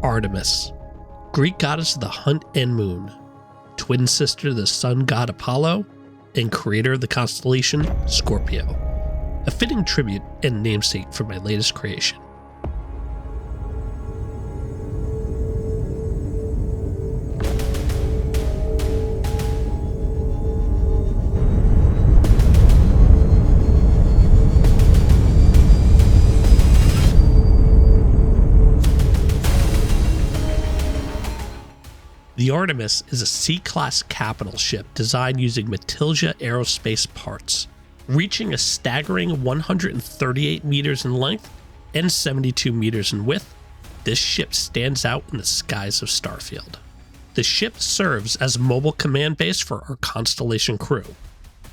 Artemis, Greek goddess of the hunt and moon, twin sister to the sun god Apollo, and creator of the constellation Scorpio. A fitting tribute and namesake for my latest creation. The Artemis is a C-class capital ship designed using Matilija Aerospace parts, reaching a staggering 138 meters in length and 72 meters in width. This ship stands out in the skies of Starfield. The ship serves as a mobile command base for our Constellation crew,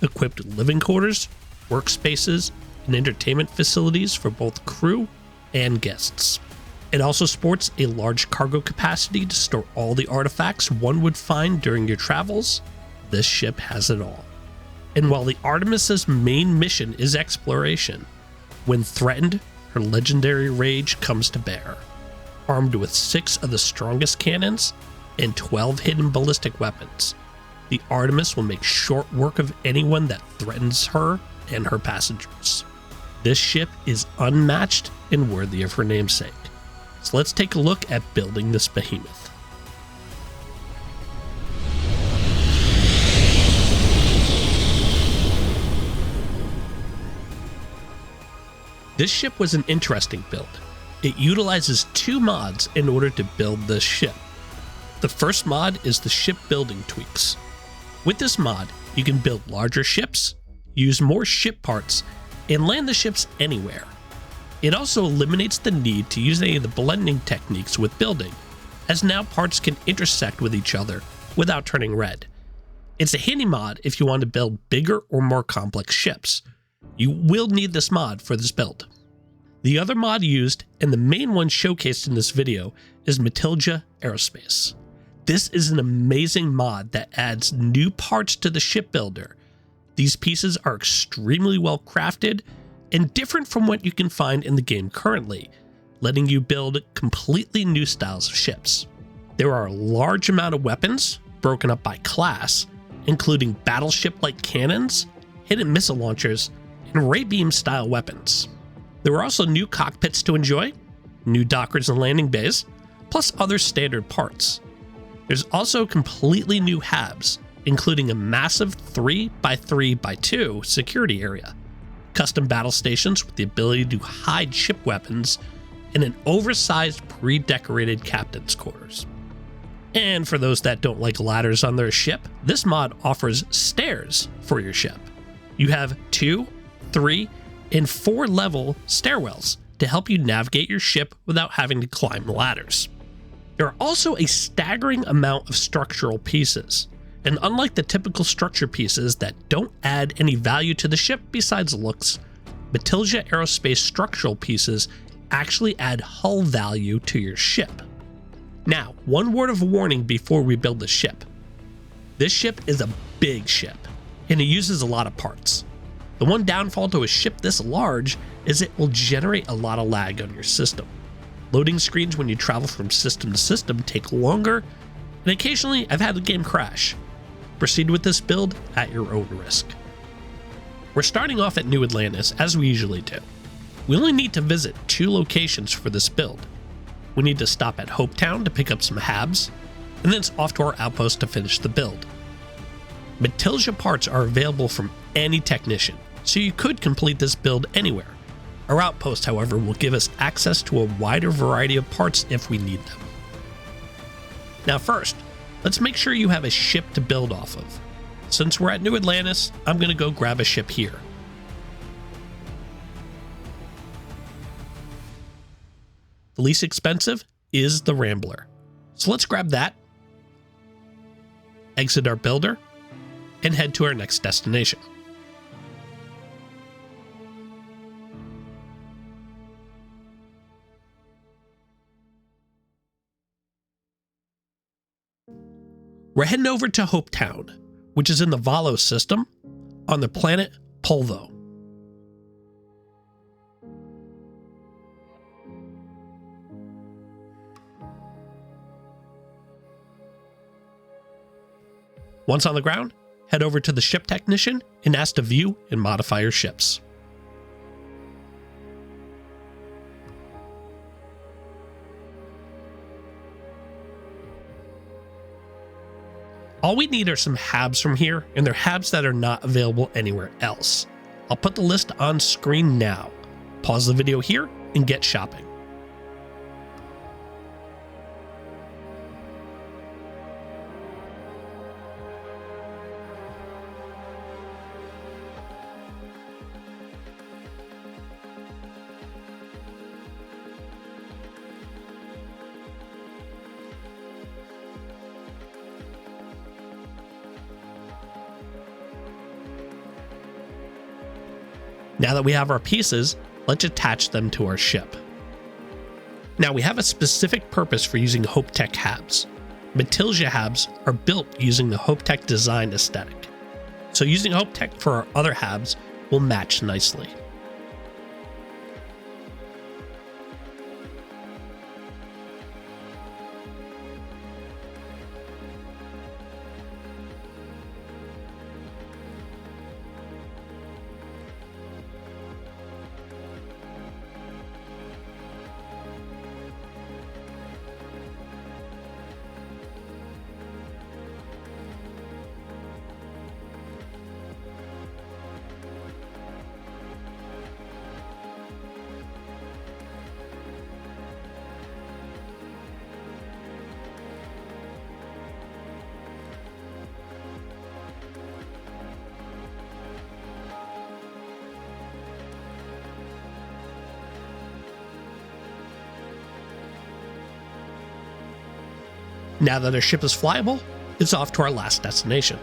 equipped with living quarters, workspaces, and entertainment facilities for both crew and guests. It also sports a large cargo capacity to store all the artifacts one would find during your travels. This ship has it all. And while the Artemis's main mission is exploration, when threatened, her legendary rage comes to bear. Armed with 6 of the strongest cannons and 12 hidden ballistic weapons, the Artemis will make short work of anyone that threatens her and her passengers. This ship is unmatched and worthy of her namesake. So let's take a look at building this behemoth. This ship was an interesting build. It utilizes 2 mods in order to build this ship. The first mod is the shipbuilding tweaks. With this mod, you can build larger ships, use more ship parts, and land the ships anywhere. It also eliminates the need to use any of the blending techniques with building, as now parts can intersect with each other without turning red. It's a handy mod if you want to build bigger or more complex ships. You will need this mod for this build. The other mod used, and the main one showcased in this video, is Matilija Aerospace. This is an amazing mod that adds new parts to the shipbuilder. These pieces are extremely well crafted and different from what you can find in the game currently, letting you build completely new styles of ships. There are a large amount of weapons broken up by class, including battleship-like cannons, hidden missile launchers, and ray beam style weapons. There are also new cockpits to enjoy, new dockers and landing bays, plus other standard parts. There's also completely new HABs, including a massive 3x3x2 security area, custom battle stations with the ability to hide ship weapons, and an oversized pre-decorated captain's quarters. And for those that don't like ladders on their ship, this mod offers stairs for your ship. You have 2, 3, and 4 level stairwells to help you navigate your ship without having to climb ladders. There are also a staggering amount of structural pieces. And unlike the typical structure pieces that don't add any value to the ship besides looks, Matilija Aerospace structural pieces actually add hull value to your ship. Now, one word of warning before we build the ship. This ship is a big ship, and it uses a lot of parts. The one downfall to a ship this large is it will generate a lot of lag on your system. Loading screens when you travel from system to system take longer, and occasionally I've had the game crash. Proceed with this build at your own risk. We're starting off at New Atlantis, as we usually do. We only need to visit 2 locations for this build. We need to stop at Hopetown to pick up some HABs, and then it's off to our outpost to finish the build. Matilija parts are available from any technician, so you could complete this build anywhere. Our outpost, however, will give us access to a wider variety of parts if we need them. Now first, let's make sure you have a ship to build off of. Since we're at New Atlantis, I'm going to go grab a ship here. The least expensive is the Rambler. So let's grab that, exit our builder, and head to our next destination. We're heading over to Hopetown, which is in the Valos system on the planet Polvo. Once on the ground, head over to the ship technician and ask to view and modify your ships. All we need are some HABs from here, and they're HABs that are not available anywhere else. I'll put the list on screen now. Pause the video here and get shopping. Now that we have our pieces, let's attach them to our ship. Now we have a specific purpose for using HopeTech HABs. Matilija HABs are built using the HopeTech design aesthetic, so using HopeTech for our other HABs will match nicely. Now that our ship is flyable, it's off to our last destination.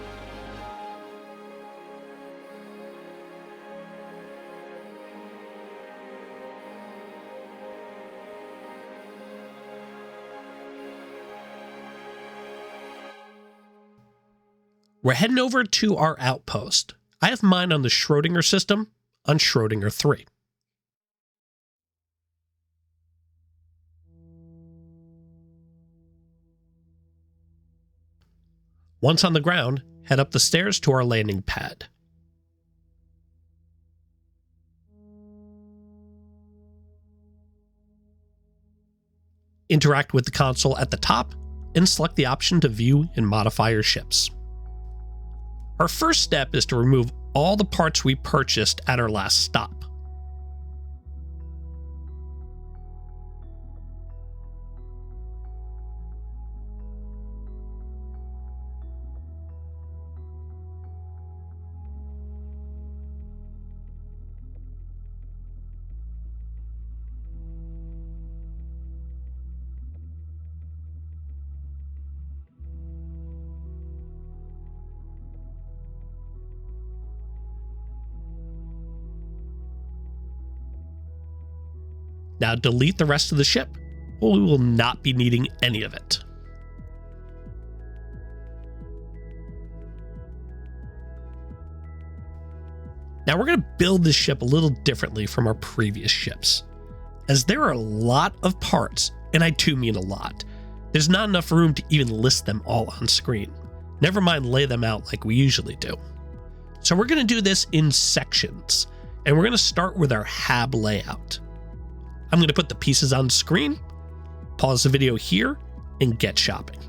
We're heading over to our outpost. I have mine on the Schrodinger system on Schrodinger 3. Once on the ground, head up the stairs to our landing pad. Interact with the console at the top and select the option to view and modify your ships. Our first step is to remove all the parts we purchased at our last stop. Now delete the rest of the ship, or we will not be needing any of it. Now we're going to build this ship a little differently from our previous ships, as there are a lot of parts, and I do mean a lot. There's not enough room to even list them all on screen, never mind lay them out like we usually do. So we're going to do this in sections, and we're going to start with our HAB layout. I'm going to put the pieces on screen, pause the video here, and get shopping.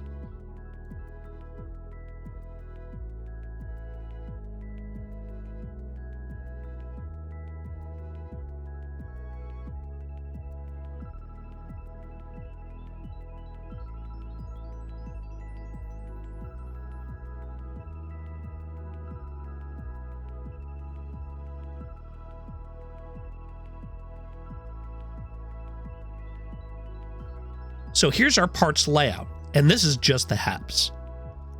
So here's our parts layout, and this is just the HABs.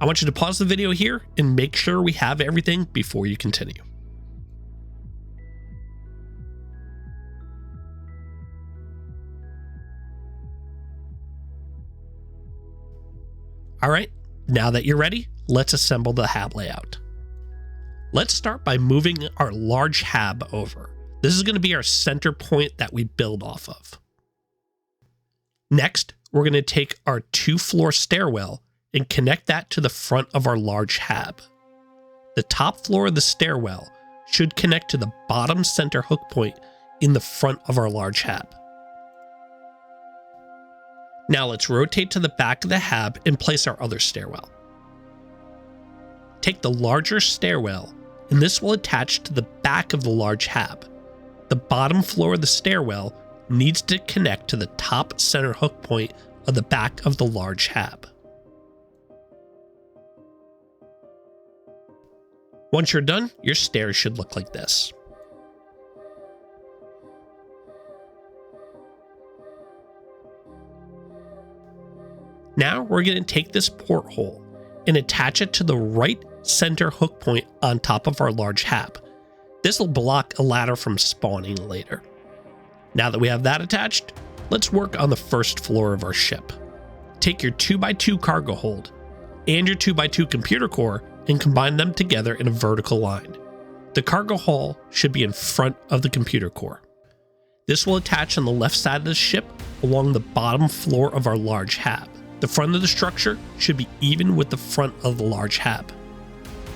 I want you to pause the video here and make sure we have everything before you continue. All right, now that you're ready, let's assemble the HAB layout. Let's start by moving our large HAB over. This is going to be our center point that we build off of. Next, we're going to take our 2-floor stairwell and connect that to the front of our large hab. The top floor of the stairwell should connect to the bottom center hook point in the front of our large hab. Now let's rotate to the back of the hab and place our other stairwell. Take the larger stairwell, and this will attach to the back of the large hab. The bottom floor of the stairwell needs to connect to the top center hook point of the back of the large hab. Once you're done, your stairs should look like this. Now we're going to take this porthole and attach it to the right center hook point on top of our large hab. This will block a ladder from spawning later. Now that we have that attached, let's work on the first floor of our ship. Take your 2x2 cargo hold and your 2x2 computer core and combine them together in a vertical line. The cargo hull should be in front of the computer core. This will attach on the left side of the ship along the bottom floor of our large hab. The front of the structure should be even with the front of the large hab.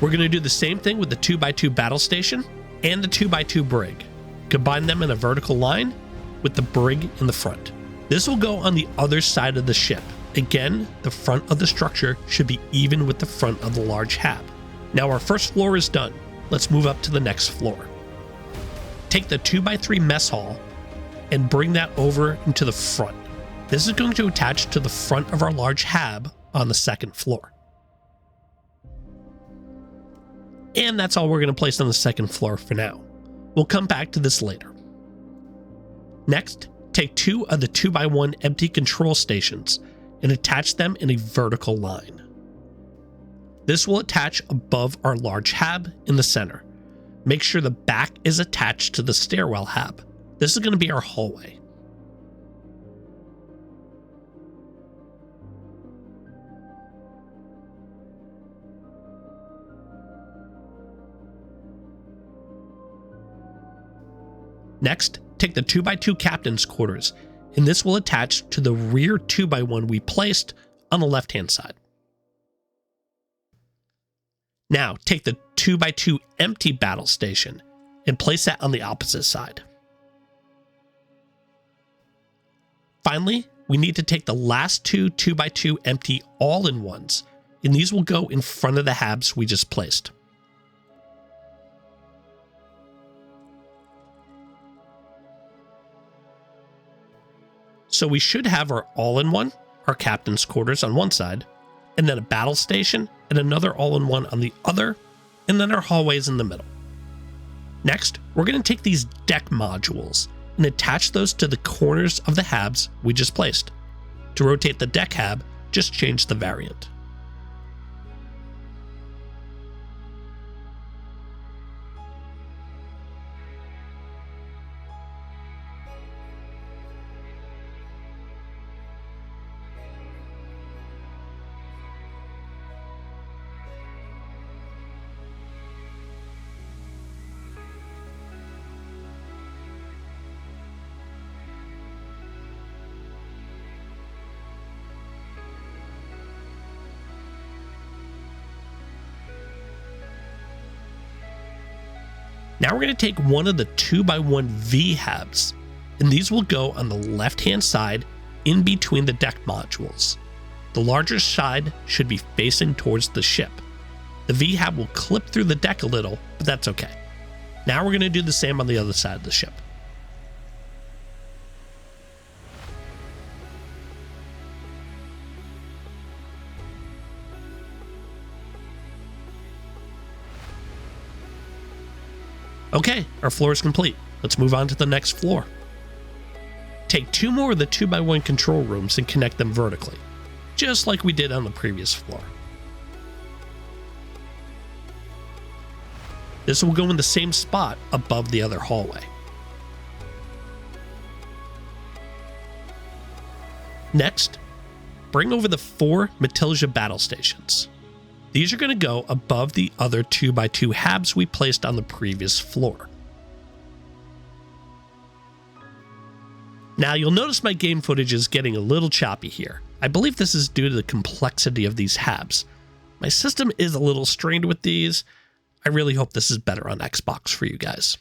We're going to do the same thing with the 2x2 battle station and the 2x2 brig. Combine them in a vertical line with the brig in the front. This will go on the other side of the ship. Again, the front of the structure should be even with the front of the large hab. Now our first floor is done. Let's move up to the next floor. Take the 2x3 mess hall and bring that over into the front. This is going to attach to the front of our large hab on the second floor. And that's all we're going to place on the second floor for now. We'll come back to this later. Next, take 2 of the 2x1 empty control stations and attach them in a vertical line. This will attach above our large hab in the center. Make sure the back is attached to the stairwell hab. This is going to be our hallway. Next, take the 2x2 captain's quarters, and this will attach to the rear 2x1 we placed on the left-hand side. Now, take the 2x2 empty battle station and place that on the opposite side. Finally, we need to take the last 2 2x2 empty all-in-ones, and these will go in front of the habs we just placed. So we should have our all-in-one, our captain's quarters on one side, and then a battle station and another all-in-one on the other, and then our hallways in the middle. Next, we're going to take these deck modules and attach those to the corners of the habs we just placed. To rotate the deck hab, just change the variant. Now we're going to take one of the 2x1 V habs, and these will go on the left-hand side in between the deck modules. The larger side should be facing towards the ship. The V hab will clip through the deck a little, but that's okay. Now we're going to do the same on the other side of the ship. Okay, our floor is complete. Let's move on to the next floor. Take 2 more of the 2x1 control rooms and connect them vertically, just like we did on the previous floor. This will go in the same spot above the other hallway. Next, bring over the 4 Matilija battle stations. These are going to go above the other 2x2 habs we placed on the previous floor. Now you'll notice my game footage is getting a little choppy here. I believe this is due to the complexity of these habs. My system is a little strained with these. I really hope this is better on Xbox for you guys.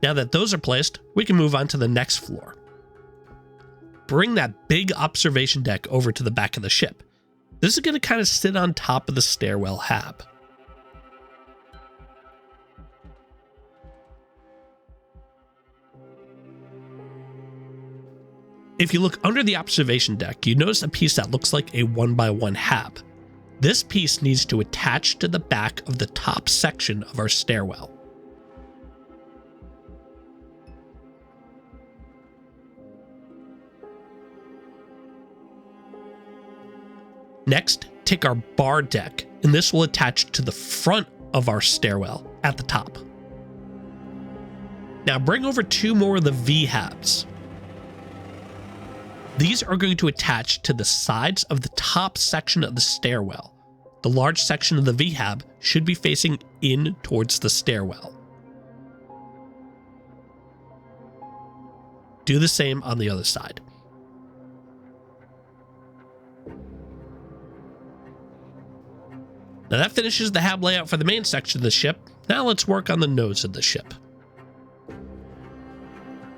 Now that those are placed, we can move on to the next floor. Bring that big observation deck over to the back of the ship. This is going to kind of sit on top of the stairwell hab. If you look under the observation deck, you notice a piece that looks like a 1x1 hab. This piece needs to attach to the back of the top section of our stairwell. Next, take our bar deck, and this will attach to the front of our stairwell at the top. Now bring over 2 more of the V-habs. These are going to attach to the sides of the top section of the stairwell. The large section of the V-hab should be facing in towards the stairwell. Do the same on the other side. Now that finishes the hab layout for the main section of the ship. Now let's work on the nose of the ship.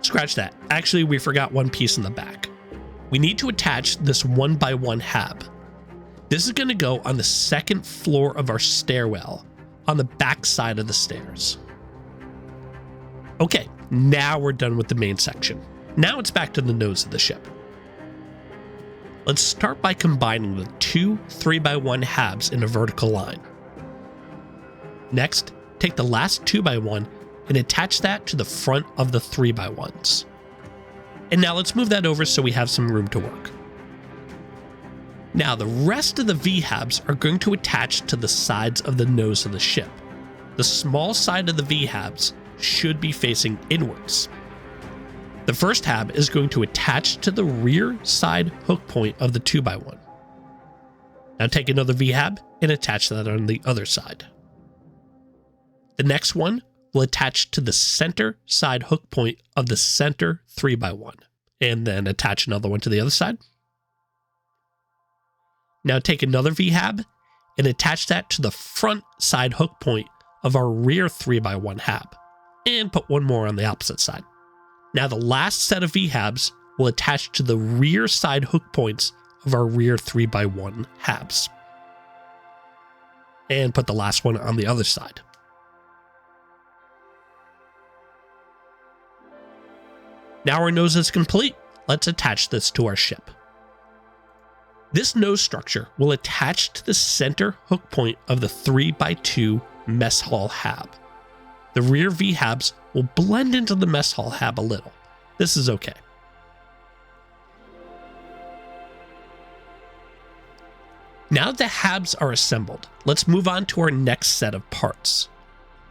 Scratch that. Actually, we forgot one piece in the back. We need to attach this 1x1 hab. This is going to go on the second floor of our stairwell, on the back side of the stairs. Okay, now we're done with the main section. Now it's back to the nose of the ship. Let's start by combining the 2 3x1 habs in a vertical line. Next, take the last 2x1 and attach that to the front of the 3x1s. And now let's move that over so we have some room to work. Now the rest of the V-habs are going to attach to the sides of the nose of the ship. The small side of the V-habs should be facing inwards. The first hab is going to attach to the rear side hook point of the 2x1. Now take another V-hab and attach that on the other side. The next one will attach to the center side hook point of the center 3x1, and then attach another one to the other side. Now take another V-hab and attach that to the front side hook point of our rear 3x1 hab, and put one more on the opposite side. Now the last set of V-habs will attach to the rear side hook points of our rear 3x1 habs. And put the last one on the other side. Now our nose is complete. Let's attach this to our ship. This nose structure will attach to the center hook point of the 3x2 mess hall hab. The rear V-habs will blend into the mess hall hab a little. This is okay. Now that the habs are assembled, let's move on to our next set of parts.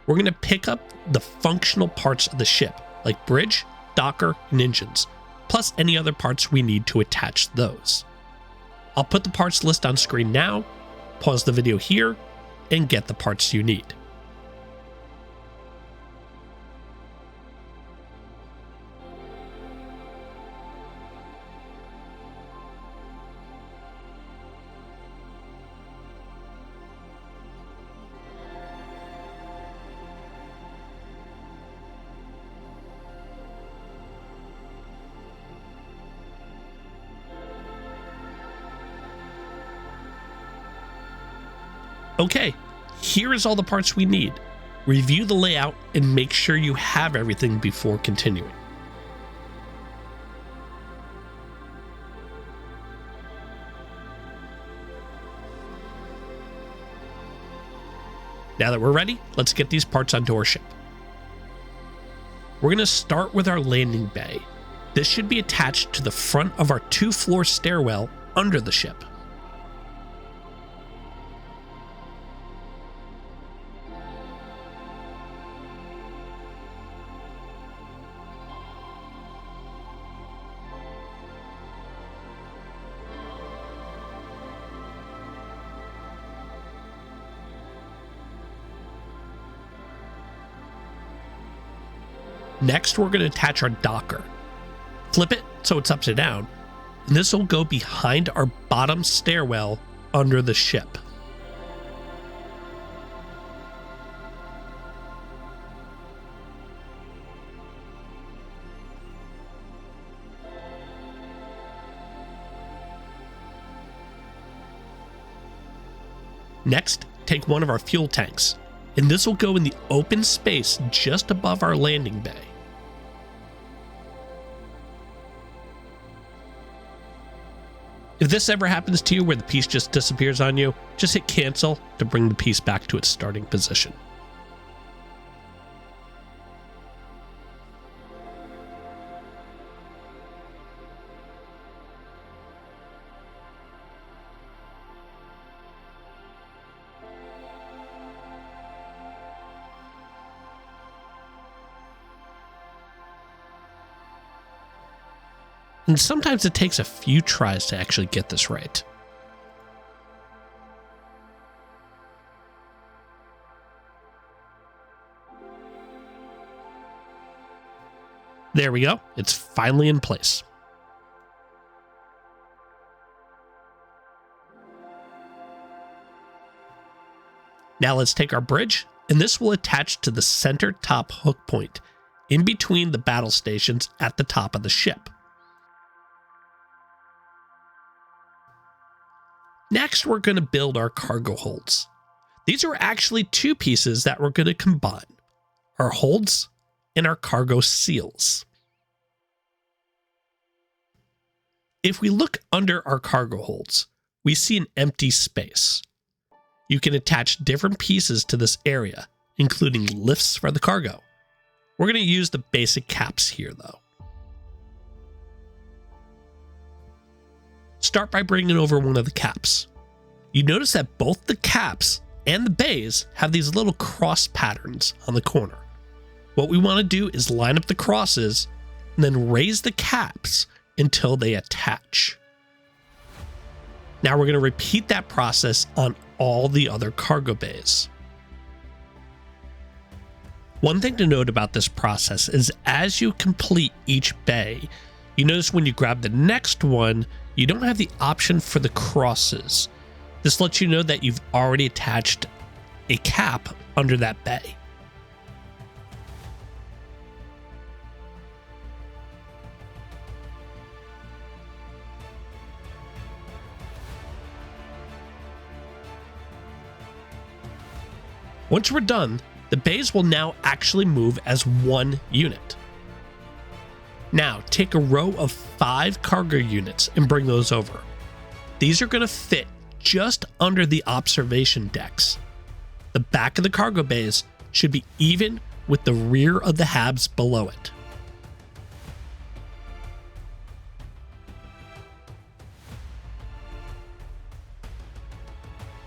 We're going to pick up the functional parts of the ship, like bridge, docker, and engines, plus any other parts we need to attach those. I'll put the parts list on screen now, pause the video here, and get the parts you need. Okay, here is all the parts we need. Review the layout and make sure you have everything before continuing. Now that we're ready, let's get these parts onto our ship. We're going to start with our landing bay. This should be attached to the front of our 2-floor stairwell under the ship. Next, we're going to attach our docker. Flip it so it's upside down, and this will go behind our bottom stairwell under the ship. Next, take one of our fuel tanks, and this will go in the open space just above our landing bay. If this ever happens to you where the piece just disappears on you, just hit cancel to bring the piece back to its starting position. And sometimes it takes a few tries to actually get this right. There we go. It's finally in place. Now let's take our bridge, and this will attach to the center top hook point in between the battle stations at the top of the ship. Next, we're going to build our cargo holds. These are actually two pieces that we're going to combine, our holds and our cargo seals. If we look under our cargo holds, we see an empty space. You can attach different pieces to this area, including lifts for the cargo. We're going to use the basic caps here, though. Start by bringing over one of the caps. You notice that both the caps and the bays have these little cross patterns on the corner. What we want to do is line up the crosses and then raise the caps until they attach. Now we're going to repeat that process on all the other cargo bays. One thing to note about this process is as you complete each bay, you notice when you grab the next one, you don't have the option for the crosses. This lets you know that you've already attached a cap under that bay. Once we're done, the bays will now actually move as one unit. Now, take a row of 5 cargo units and bring those over. These are going to fit just under the observation decks. The back of the cargo bays should be even with the rear of the habs below it.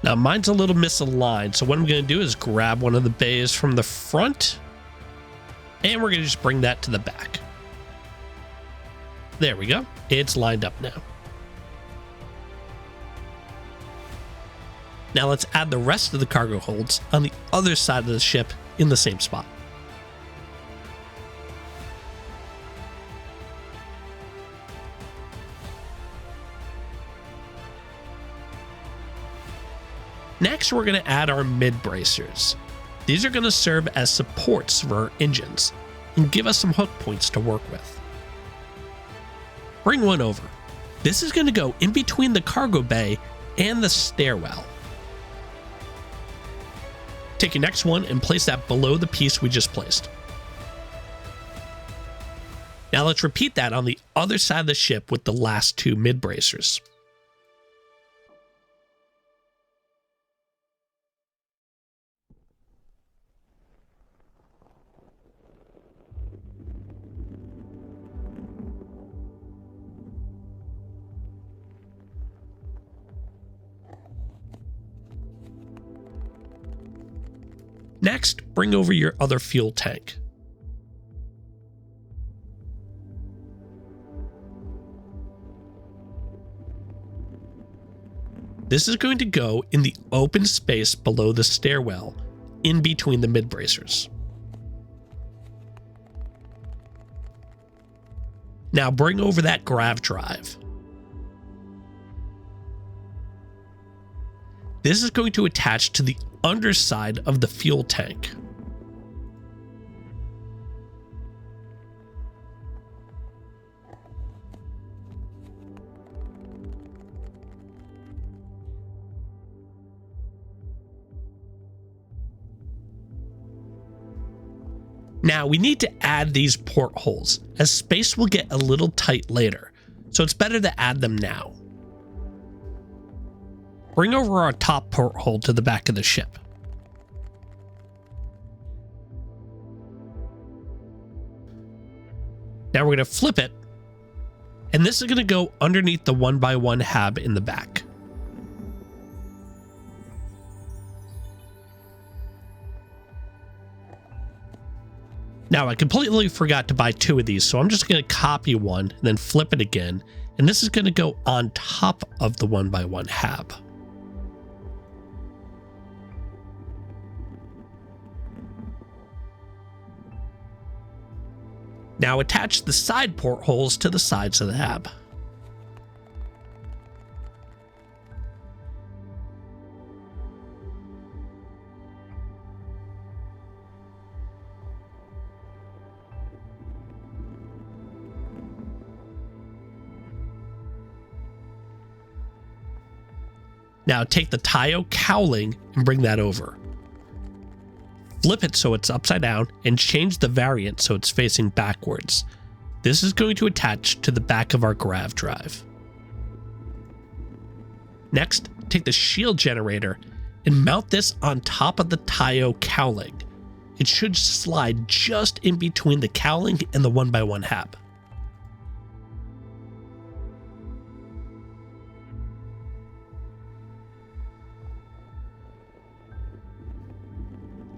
Now mine's a little misaligned, so what I'm going to do is grab one of the bays from the front, and we're going to just bring that to the back. There we go. It's lined up now. Now let's add the rest of the cargo holds on the other side of the ship in the same spot. Next, we're going to add our mid bracers. These are going to serve as supports for our engines and give us some hook points to work with. Bring one over. This is going to go in between the cargo bay and the stairwell. Take your next one and place that below the piece we just placed. Now let's repeat that on the other side of the ship with the last 2 mid bracers. Next, bring over your other fuel tank. This is going to go in the open space below the stairwell, in between the mid bracers. Now bring over that grav drive. This is going to attach to the underside of the fuel tank. Now we need to add these portholes, as space will get a little tight later, so it's better to add them now. Bring over our top porthole to the back of the ship. Now we're going to flip it, and this is going to go underneath the 1x1 hab in the back. Now I completely forgot to buy 2 of these, so I'm just going to copy one and then flip it again, and this is going to go on top of the 1x1 hab. Now attach the side portholes to the sides of the hab. Now take the Tayo cowling and bring that over. Flip it so it's upside down and change the variant so it's facing backwards. This is going to attach to the back of our grav drive. Next, take the shield generator and mount this on top of the Tayo cowling. It should slide just in between the cowling and the 1x1 hab.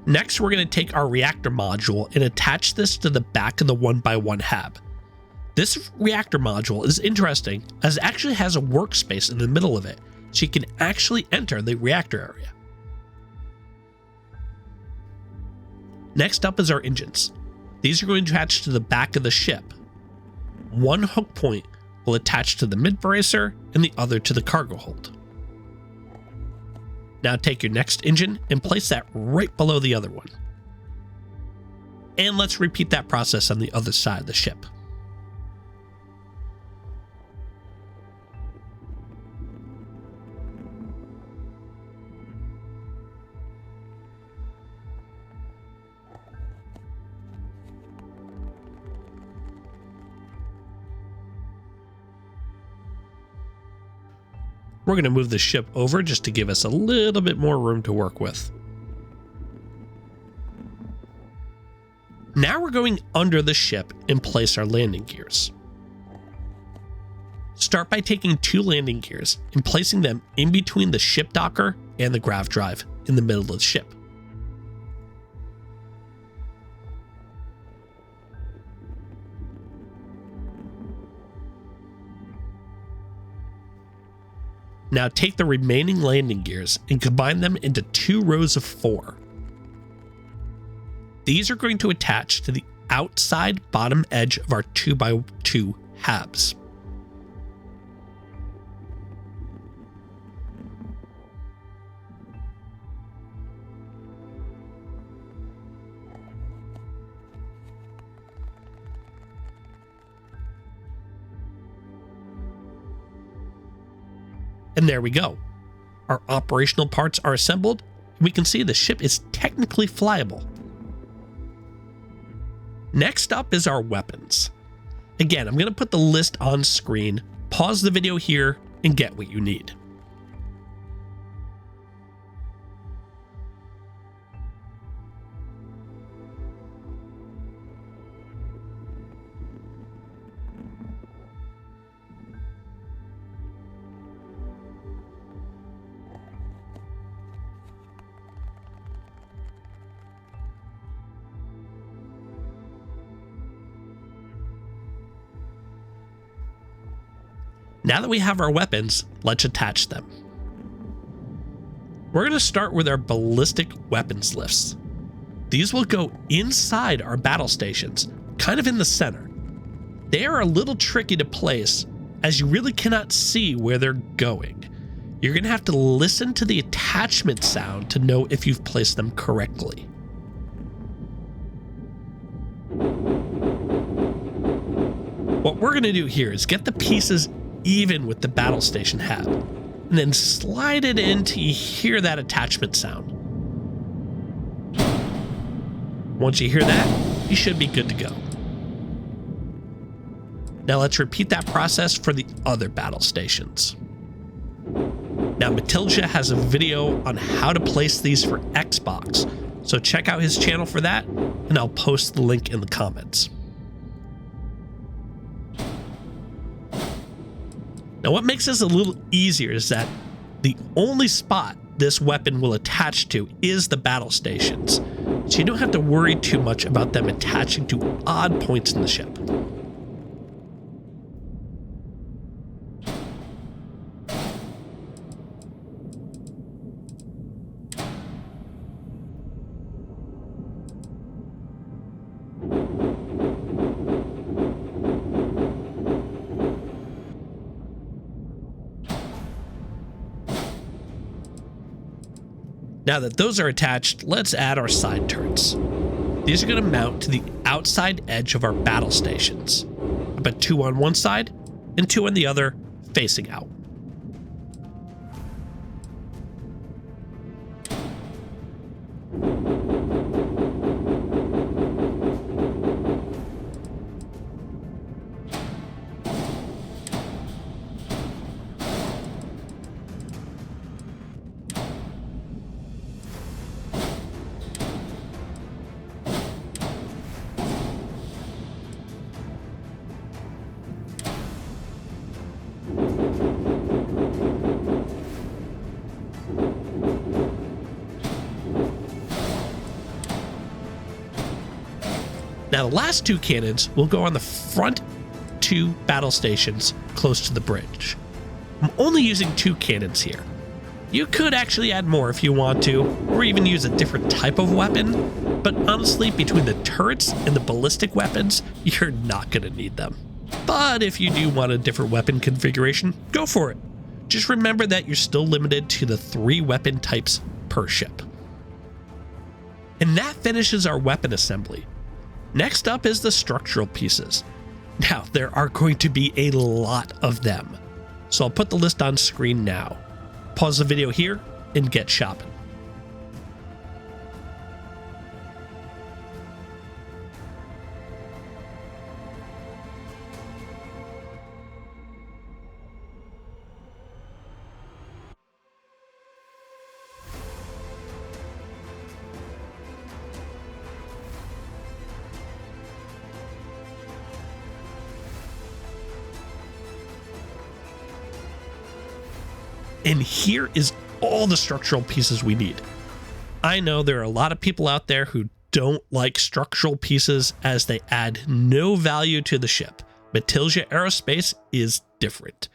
Next, we're going to take our reactor module and attach this to the back of the 1x1 hab. This reactor module is interesting as it actually has a workspace in the middle of it, so you can actually enter the reactor area. Next up is our engines. These are going to attach to the back of the ship. One hook point will attach to the mid bracer and the other to the cargo hold. Now take your next engine and place that right below the other one. And let's repeat that process on the other side of the ship. We're going to move the ship over just to give us a little bit more room to work with. Now we're going under the ship and place our landing gears. Start by taking 2 landing gears and placing them in between the ship docker and the grav drive in the middle of the ship. Now take the remaining landing gears and combine them into 2 rows of 4. These are going to attach to the outside bottom edge of our 2x2 habs. And there we go. Our operational parts are assembled, and we can see the ship is technically flyable. Next up is our weapons. Again, I'm going to put the list on screen, pause the video here, and get what you need. Now that we have our weapons, let's attach them. We're going to start with our ballistic weapons lifts. These will go inside our battle stations, kind of in the center. They are a little tricky to place as you really cannot see where they're going. You're going to have to listen to the attachment sound to know if you've placed them correctly. What we're going to do here is get the pieces even with the battle station hab, and then slide it in till you hear that attachment sound. Once you hear that, you should be good to go. Now let's repeat that process for the other battle stations. Now Matilija has a video on how to place these for Xbox, so check out his channel for that, and I'll post the link in the comments. Now what makes this a little easier is that the only spot this weapon will attach to is the battle stations, so you don't have to worry too much about them attaching to odd points in the ship. Now that those are attached, let's add our side turrets. These are going to mount to the outside edge of our battle stations. I put 2 on one side and 2 on the other, facing out. Now the last 2 cannons will go on the front 2 battle stations close to the bridge. I'm only using 2 cannons here. You could actually add more if you want to, or even use a different type of weapon, but honestly, between the turrets and the ballistic weapons, you're not going to need them. But if you do want a different weapon configuration, go for it. Just remember that you're still limited to the 3 weapon types per ship. And that finishes our weapon assembly. Next up is the structural pieces. Now, there are going to be a lot of them, so I'll put the list on screen now. Pause the video here and get shopping. And here is all the structural pieces we need. I know there are a lot of people out there who don't like structural pieces as they add no value to the ship. Matilija Aerospace is different.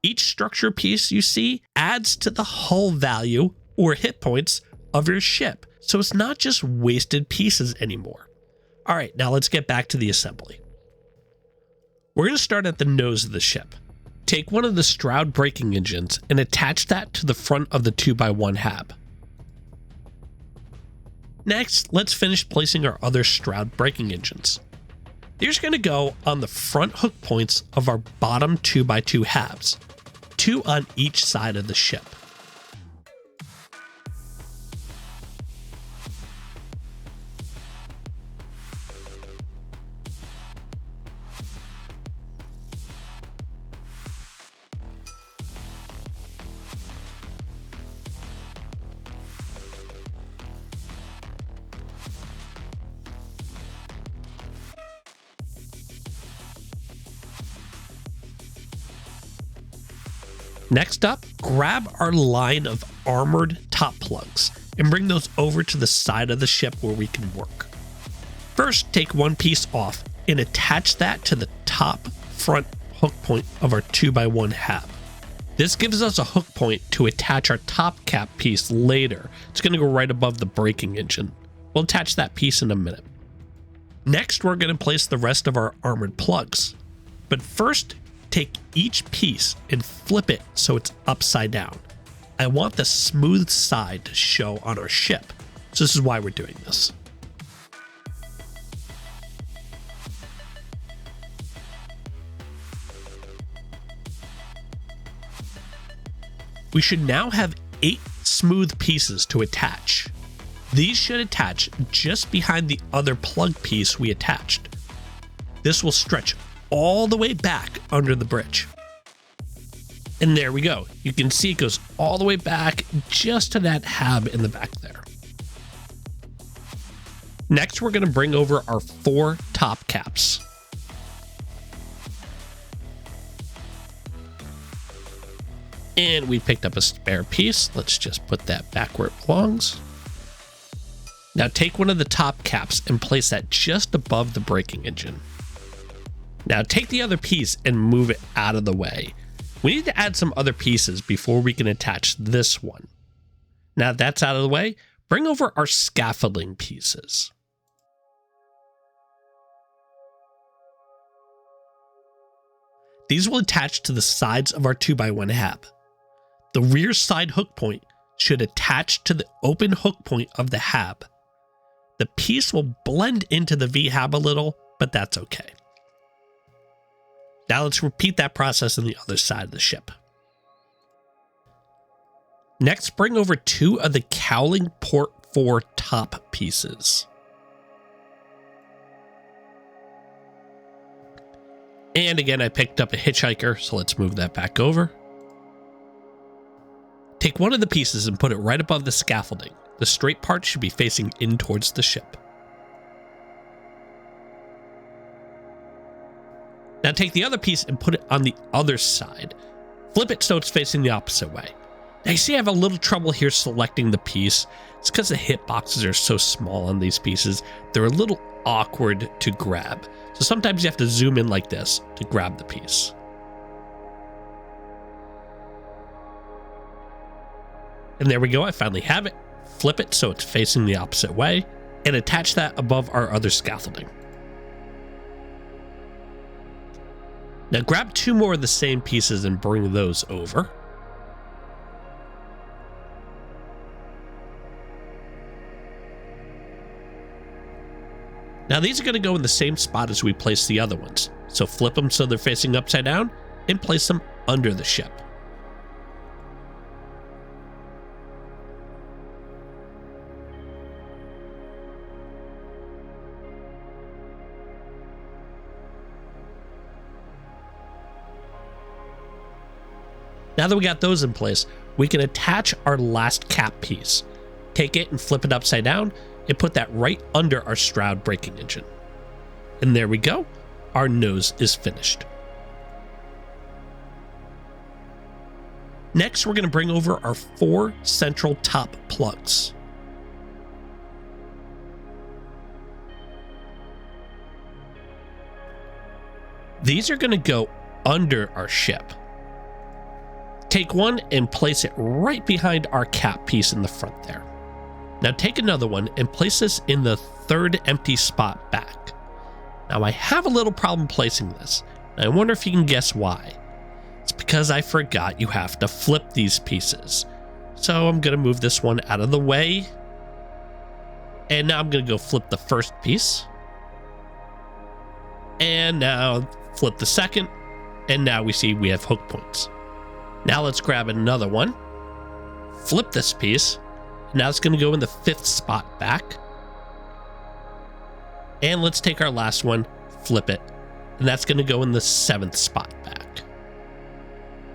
Each structure piece you see adds to the hull value or hit points of your ship, so it's not just wasted pieces anymore. All right, now let's get back to the assembly. We're going to start at the nose of the ship. Take one of the Stroud braking engines and attach that to the front of the 2x1 hab. Next, let's finish placing our other Stroud braking engines. These are going to go on the front hook points of our bottom 2x2 habs, 2 on each side of the ship. Next up, grab our line of armored top plugs and bring those over to the side of the ship where we can work. First, take one piece off and attach that to the top front hook point of our 2x1 hab. This gives us a hook point to attach our top cap piece later. It's going to go right above the braking engine. We'll attach that piece in a minute. Next, we're going to place the rest of our armored plugs. But first, take each piece and flip it so it's upside down. I want the smooth side to show on our ship, so this is why we're doing this. We should now have 8 smooth pieces to attach. These should attach just behind the other plug piece we attached. This will stretch all the way back under the bridge. And there we go. You can see it goes all the way back just to that hab in the back there. Next, we're going to bring over our 4 top caps. And we picked up a spare piece. Let's just put that back where it belongs. Now take one of the top caps and place that just above the braking engine. Now take the other piece and move it out of the way. We need to add some other pieces before we can attach this one. Now that's out of the way, bring over our scaffolding pieces. These will attach to the sides of our 2x1 hab. The rear side hook point should attach to the open hook point of the hab. The piece will blend into the V-hab a little, but that's okay. Now let's repeat that process on the other side of the ship. Next, bring over 2 of the cowling port 4 top pieces. And again, I picked up a hitchhiker, so let's move that back over. Take one of the pieces and put it right above the scaffolding. The straight part should be facing in towards the ship. Now take the other piece and put it on the other side. Flip it so it's facing the opposite way. Now you see I have a little trouble here selecting the piece. It's because the hitboxes are so small on these pieces. They're a little awkward to grab. So sometimes you have to zoom in like this to grab the piece. And there we go, I finally have it. Flip it so it's facing the opposite way, and attach that above our other scaffolding. Now grab 2 more of the same pieces and bring those over. Now these are going to go in the same spot as we placed the other ones, so flip them so they're facing upside down and place them under the ship. Now that we got those in place, we can attach our last cap piece. Take it and flip it upside down and put that right under our Stroud braking engine. And there we go. Our nose is finished. Next, we're going to bring over our 4 central top plugs. These are going to go under our ship. Take one and place it right behind our cap piece in the front there. Now take another one and place this in the 3rd empty spot back. Now I have a little problem placing this, and I wonder if you can guess why. It's because I forgot you have to flip these pieces. So I'm going to move this one out of the way. And now I'm going to go flip the first piece. And now flip the second. And now we see we have hook points. Now let's grab another one, flip this piece. Now it's going to go in the 5th spot back. And let's take our last one, flip it, and that's going to go in the 7th spot back.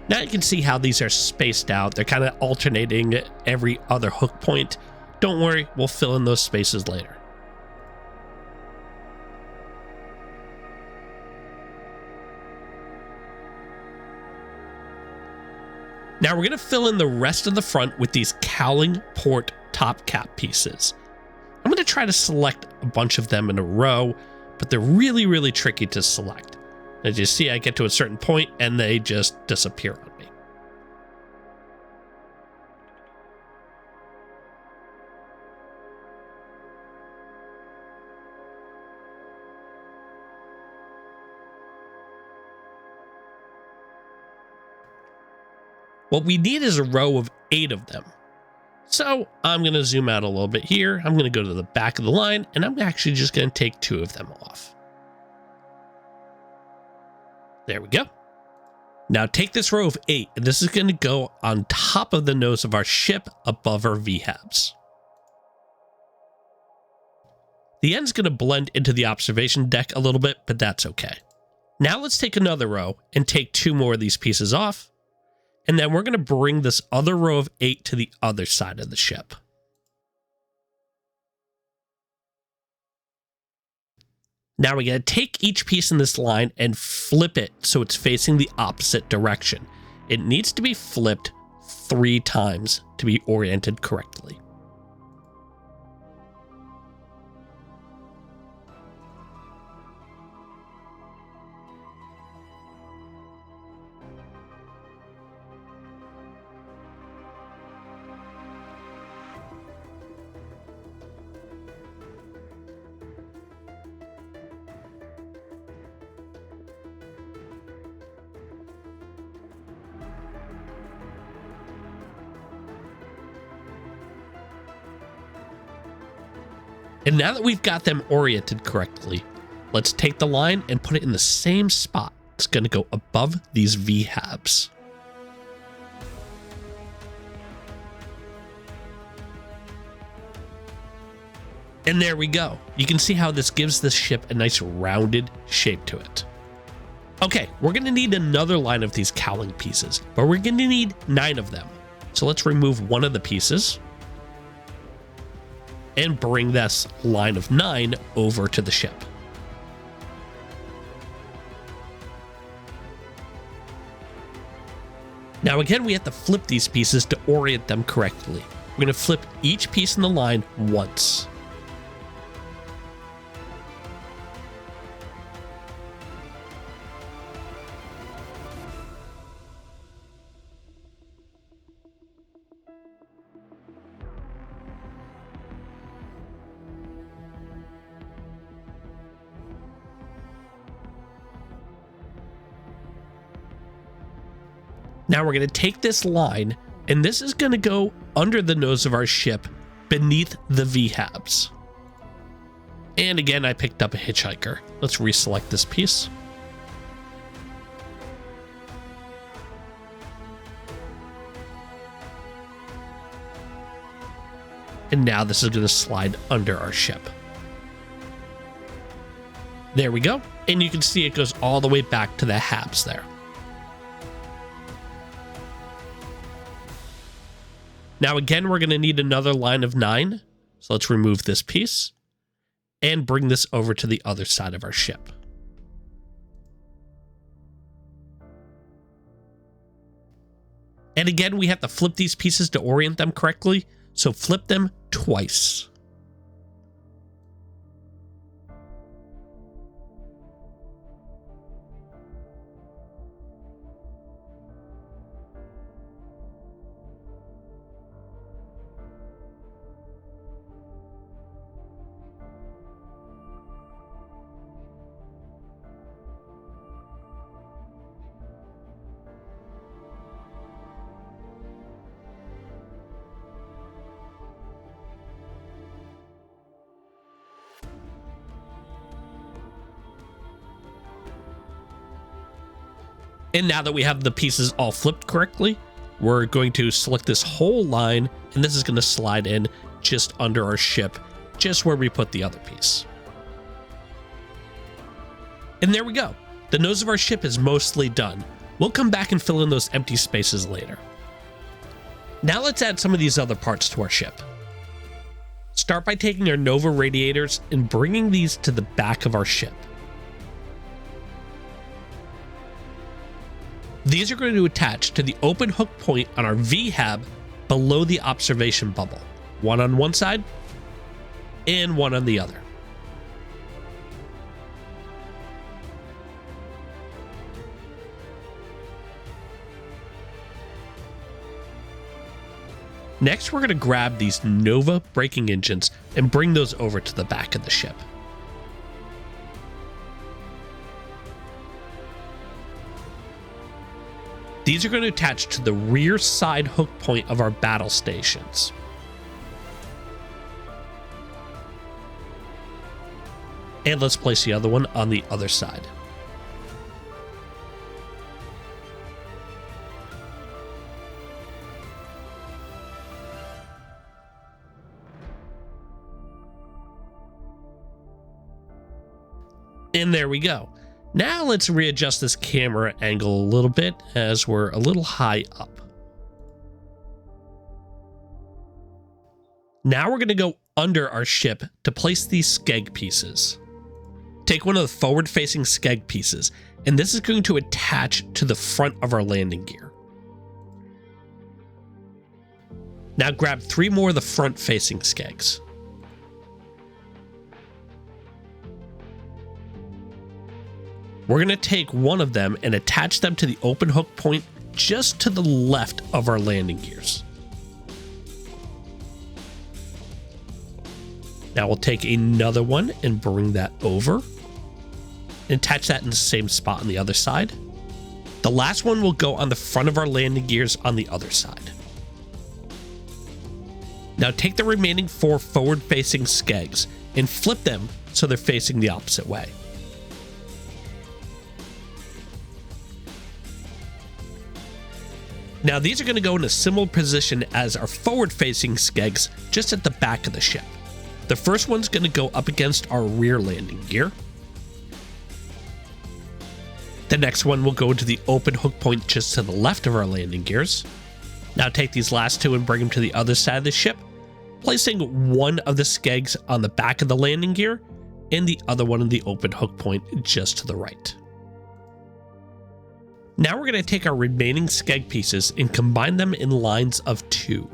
Now you can see how these are spaced out. They're kind of alternating every other hook point. Don't worry, we'll fill in those spaces later. Now we're going to fill in the rest of the front with these cowling port top cap pieces. I'm going to try to select a bunch of them in a row, but they're really, really tricky to select. As you see, I get to a certain point and they just disappear on me. What we need is a row of 8 of them. So I'm going to zoom out a little bit here. I'm going to go to the back of the line, and I'm actually just going to take 2 of them off. There we go. Now take this row of 8, and this is going to go on top of the nose of our ship above our VHABs. The end's going to blend into the observation deck a little bit, but that's okay. Now let's take another row and take 2 more of these pieces off. And then we're going to bring this other row of 8 to the other side of the ship. Now we're going to take each piece in this line and flip it so it's facing the opposite direction. It needs to be flipped 3 times to be oriented correctly. And now that we've got them oriented correctly, let's take the line and put it in the same spot. It's going to go above these VHABs. And there we go. You can see how this gives this ship a nice rounded shape to it. Okay, we're going to need another line of these cowling pieces, but we're going to need 9 of them. So let's remove one of the pieces and bring this line of 9 over to the ship. Now again, we have to flip these pieces to orient them correctly. We're going to flip each piece in the line once. Now we're going to take this line, and this is going to go under the nose of our ship, beneath the VHABs. And again, I picked up a hitchhiker. Let's reselect this piece. And now this is going to slide under our ship. There we go. And you can see it goes all the way back to the HABs there. Now again, we're going to need another line of 9. So let's remove this piece and bring this over to the other side of our ship. And again, we have to flip these pieces to orient them correctly. So flip them twice. And now that we have the pieces all flipped correctly, we're going to select this whole line, and this is going to slide in just under our ship, just where we put the other piece. And there we go. The nose of our ship is mostly done. We'll come back and fill in those empty spaces later. Now let's add some of these other parts to our ship. Start by taking our Nova radiators and bringing these to the back of our ship. These are going to attach to the open hook point on our VHAB below the observation bubble, one on one side and one on the other. Next, we're going to grab these Nova braking engines and bring those over to the back of the ship. These are going to attach to the rear side hook point of our battle stations. And let's place the other one on the other side. And there we go. Now let's readjust this camera angle a little bit as we're a little high up. Now we're going to go under our ship to place these skeg pieces. Take one of the forward-facing skeg pieces, and this is going to attach to the front of our landing gear. Now grab 3 more of the front-facing skegs. We're going to take one of them and attach them to the open hook point just to the left of our landing gears. Now we'll take another one and bring that over and attach that in the same spot on the other side. The last one will go on the front of our landing gears on the other side. Now take the remaining 4 forward-facing skegs and flip them so they're facing the opposite way. Now these are going to go in a similar position as our forward-facing skegs just at the back of the ship. The first one's going to go up against our rear landing gear. The next one will go into the open hook point just to the left of our landing gears. Now take these last 2 and bring them to the other side of the ship, placing one of the skegs on the back of the landing gear and the other one in the open hook point just to the right. Now we're going to take our remaining skeg pieces and combine them in lines of 2.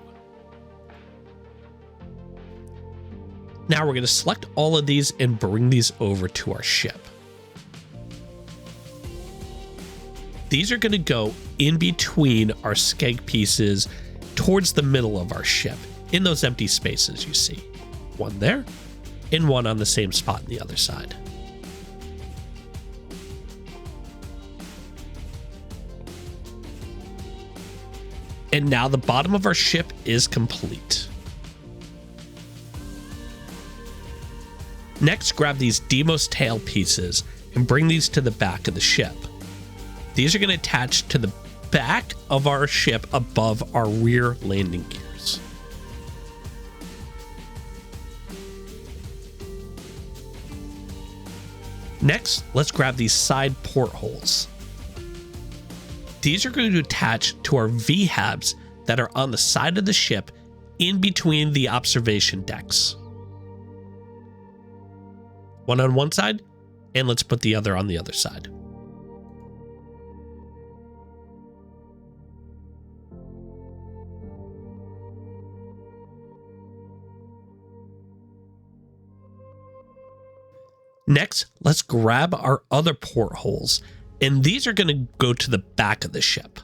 Now we're going to select all of these and bring these over to our ship. These are going to go in between our skeg pieces towards the middle of our ship, in those empty spaces you see. One there, and one on the same spot on the other side. And now the bottom of our ship is complete. Next, grab these Deimos tail pieces and bring these to the back of the ship. These are going to attach to the back of our ship above our rear landing gears. Next, let's grab these side portholes. These are going to attach to our VHABs that are on the side of the ship in between the observation decks. One on one side, and let's put the other on the other side. Next, let's grab our other portholes, and these are going to go to the back of the ship.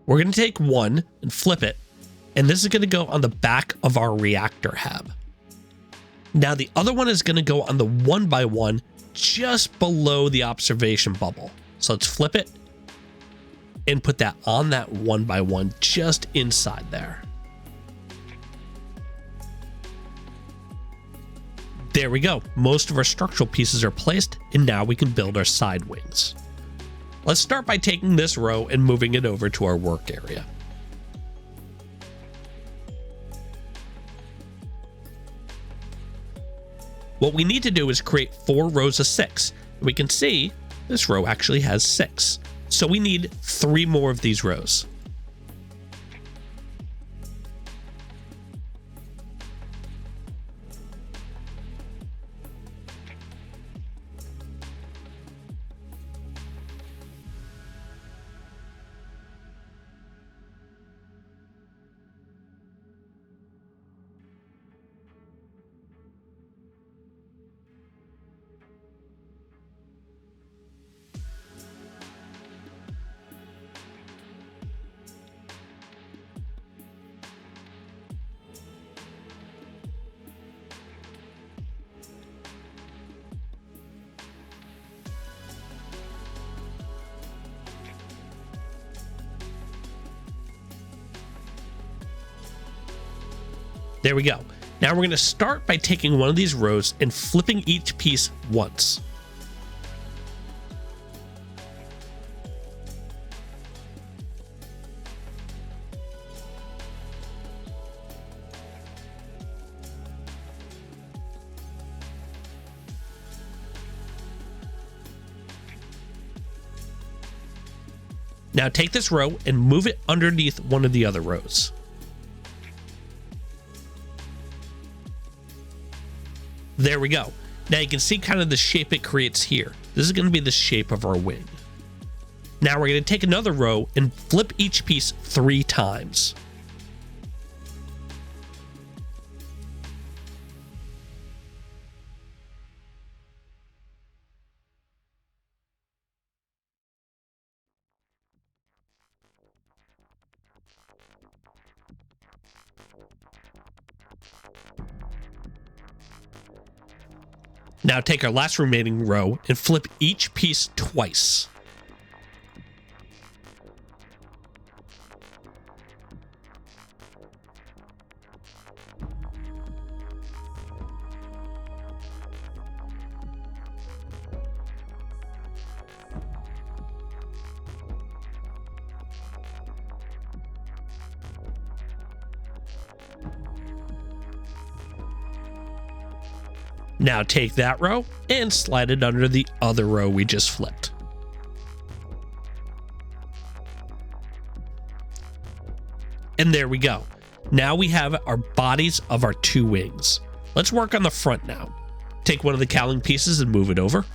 We're going to take one and flip it, and this is going to go on the back of our reactor hab. Now the other one is going to go on the 1x1 just below the observation bubble. So let's flip it and put that on that 1x1 just inside there. There we go. Most of our structural pieces are placed, and now we can build our side wings. Let's start by taking this row and moving it over to our work area. What we need to do is create 4 rows of 6. We can see this row actually has 6. So we need 3 more of these rows. There we go. Now we're going to start by taking one of these rows and flipping each piece once. Now take this row and move it underneath one of the other rows. There we go. Now you can see kind of the shape it creates here. This is going to be the shape of our wing. Now we're going to take another row and flip each piece 3 times. Now take our last remaining row and flip each piece twice. Now take that row and slide it under the other row we just flipped. And there we go. Now we have our bodies of our 2 wings. Let's work on the front now. Take one of the cowling pieces and move it over.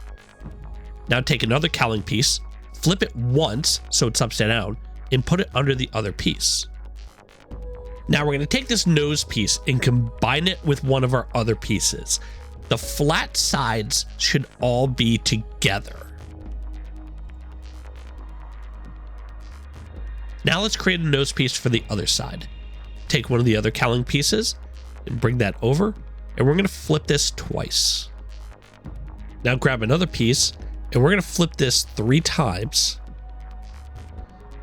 Now take another cowling piece, flip it once so it's upside down, and put it under the other piece. Now we're going to take this nose piece and combine it with one of our other pieces. The flat sides should all be together. Now let's create a nose piece for the other side. Take one of the other cowling pieces and bring that over, and we're going to flip this twice. Now grab another piece, and we're going to flip this 3 times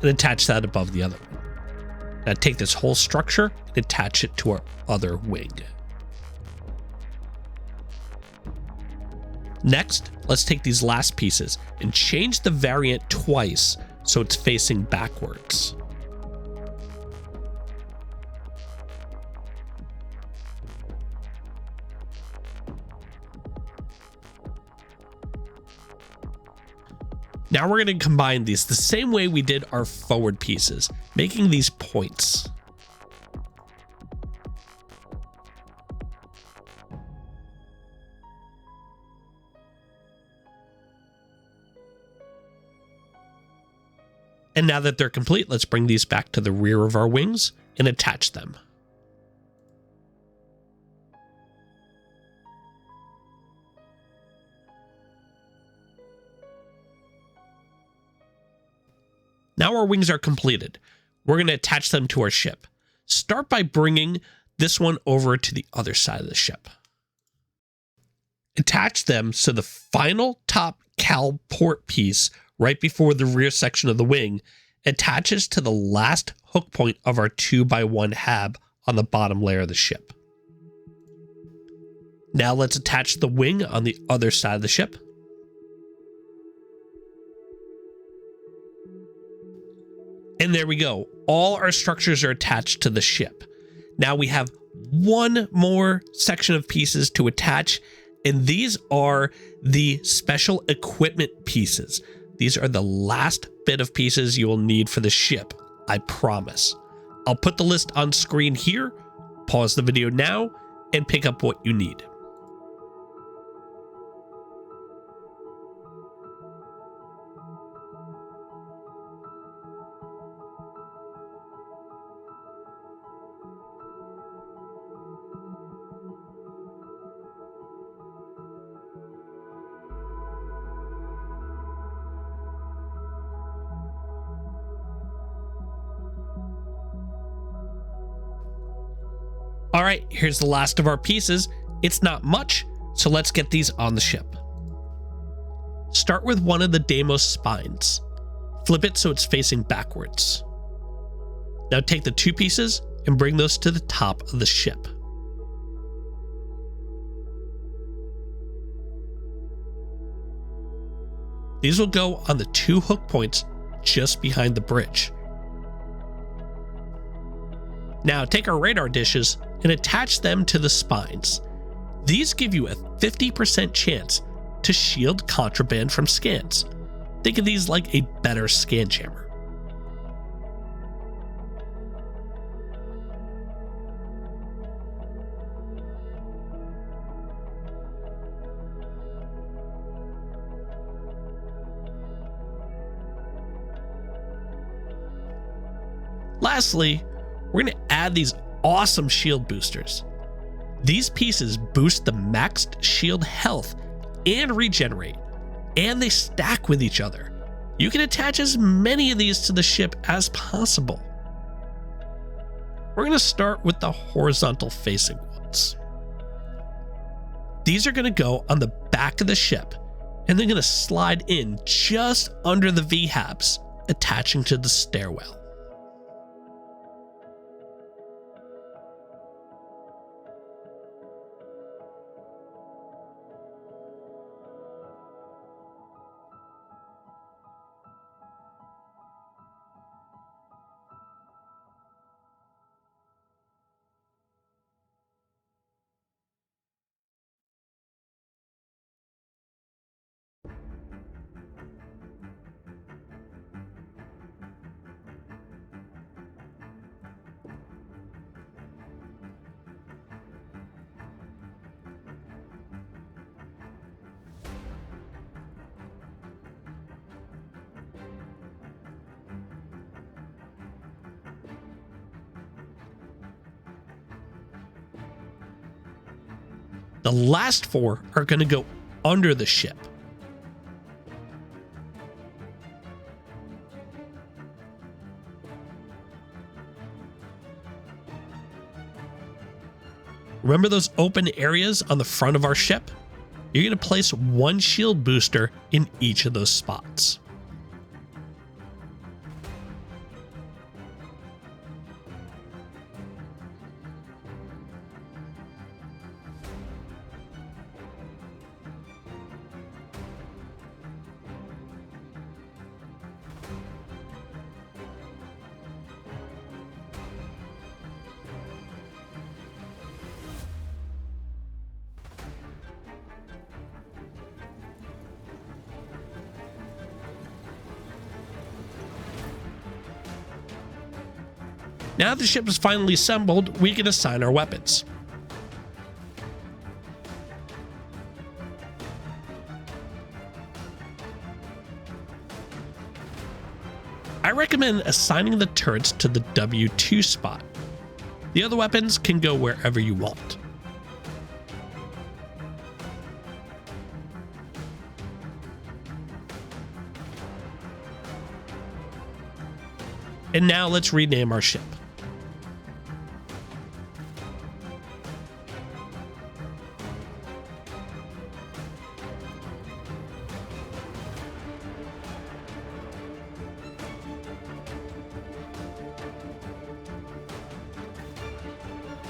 and attach that above the other one. Now take this whole structure and attach it to our other wing. Next, let's take these last pieces and change the variant twice so it's facing backwards. Now we're going to combine these the same way we did our forward pieces, making these points. And now that they're complete, let's bring these back to the rear of our wings and attach them. Now our wings are completed. We're going to attach them to our ship. Start by bringing this one over to the other side of the ship. Attach them so the final top cowl port piece right before the rear section of the wing attaches to the last hook point of our 2x1 hab on the bottom layer of the ship. Now let's attach the wing on the other side of the ship. And there we go. All our structures are attached to the ship. Now we have one more section of pieces to attach, and these are the special equipment pieces. These are the last bit of pieces you will need for the ship, I promise. I'll put the list on screen here, pause the video now, and pick up what you need. All right, here's the last of our pieces. It's not much, so let's get these on the ship. Start with one of the Deimos spines. Flip it so it's facing backwards. Now take the 2 pieces and bring those to the top of the ship. These will go on the 2 hook points just behind the bridge. Now take our radar dishes and attach them to the spines. These give you a 50% chance to shield contraband from scans. Think of these like a better scan jammer. Lastly, we're going to add these awesome shield boosters. These pieces boost the maxed shield health and regenerate, and they stack with each other. You can attach as many of these to the ship as possible. We're going to start with the horizontal facing ones. These are going to go on the back of the ship, and they're going to slide in just under the VHABs, attaching to the stairwell. The last 4 are going to go under the ship. Remember those open areas on the front of our ship? You're going to place 1 shield booster in each of those spots. Now that the ship is finally assembled, we can assign our weapons. I recommend assigning the turrets to the W2 spot. The other weapons can go wherever you want. And now let's rename our ship.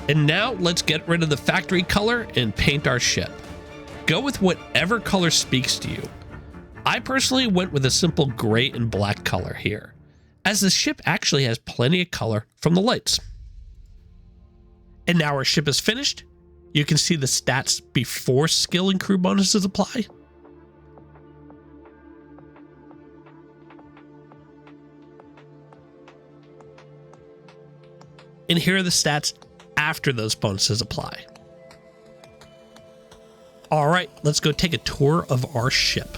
And now let's get rid of the factory color and paint our ship. Go with whatever color speaks to you. I personally went with a simple gray and black color here, as the ship actually has plenty of color from the lights. And now our ship is finished. You can see the stats before skill and crew bonuses apply. And here are the stats after those bonuses apply. All right, let's go take a tour of our ship.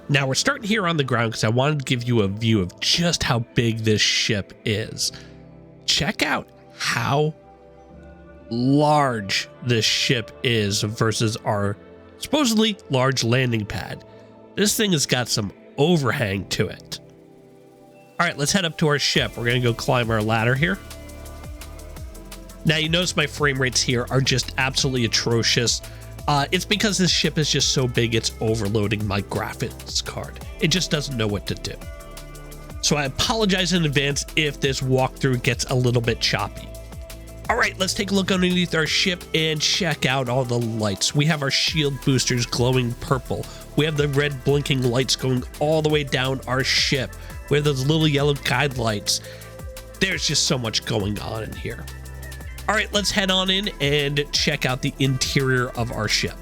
Now we're starting here on the ground because I wanted to give you a view of just how big this ship is. Check out how large this ship is versus our supposedly large landing pad. This thing has got some overhang to it. All right, let's head up to our ship. We're going to go climb our ladder here. Now you notice my frame rates here are just absolutely atrocious. It's because this ship is just so big, it's overloading my graphics card. It just doesn't know what to do. So I apologize in advance if this walkthrough gets a little bit choppy. All right, let's take a look underneath our ship and check out all the lights. We have our shield boosters glowing purple. We have the red blinking lights going all the way down our ship. We have those little yellow guide lights. There's just so much going on in here. All right, let's head on in and check out the interior of our ship.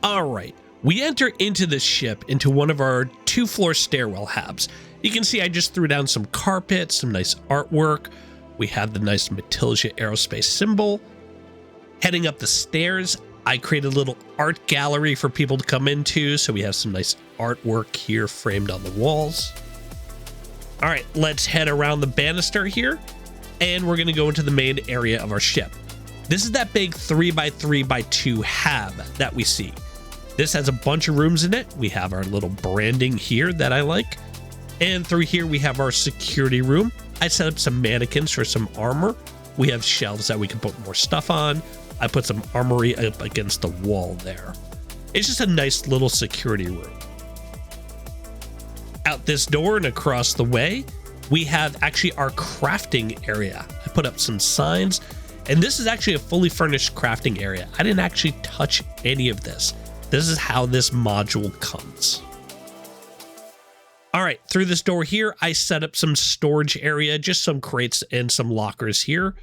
All right, we enter into the ship into one of our 2-floor stairwell habs. You can see I just threw down some carpet, some nice artwork. We have the nice Matilija Aerospace symbol. Heading up the stairs, I created a little art gallery for people to come into, so we have some nice artwork here framed on the walls. All right, let's head around the banister here, and we're going to go into the main area of our ship. This is that big 3x3x2 hab that we see. This has a bunch of rooms in it. We have our little branding here that I like. And through here, we have our security room. I set up some mannequins for some armor. We have shelves that we can put more stuff on. I put some armory up against the wall there. It's just a nice little security room. Out this door and across the way, we have actually our crafting area. I put up some signs, and this is actually a fully furnished crafting area. I didn't actually touch any of this. This is how this module comes. All right, through this door here, I set up some storage area, just some crates and some lockers here.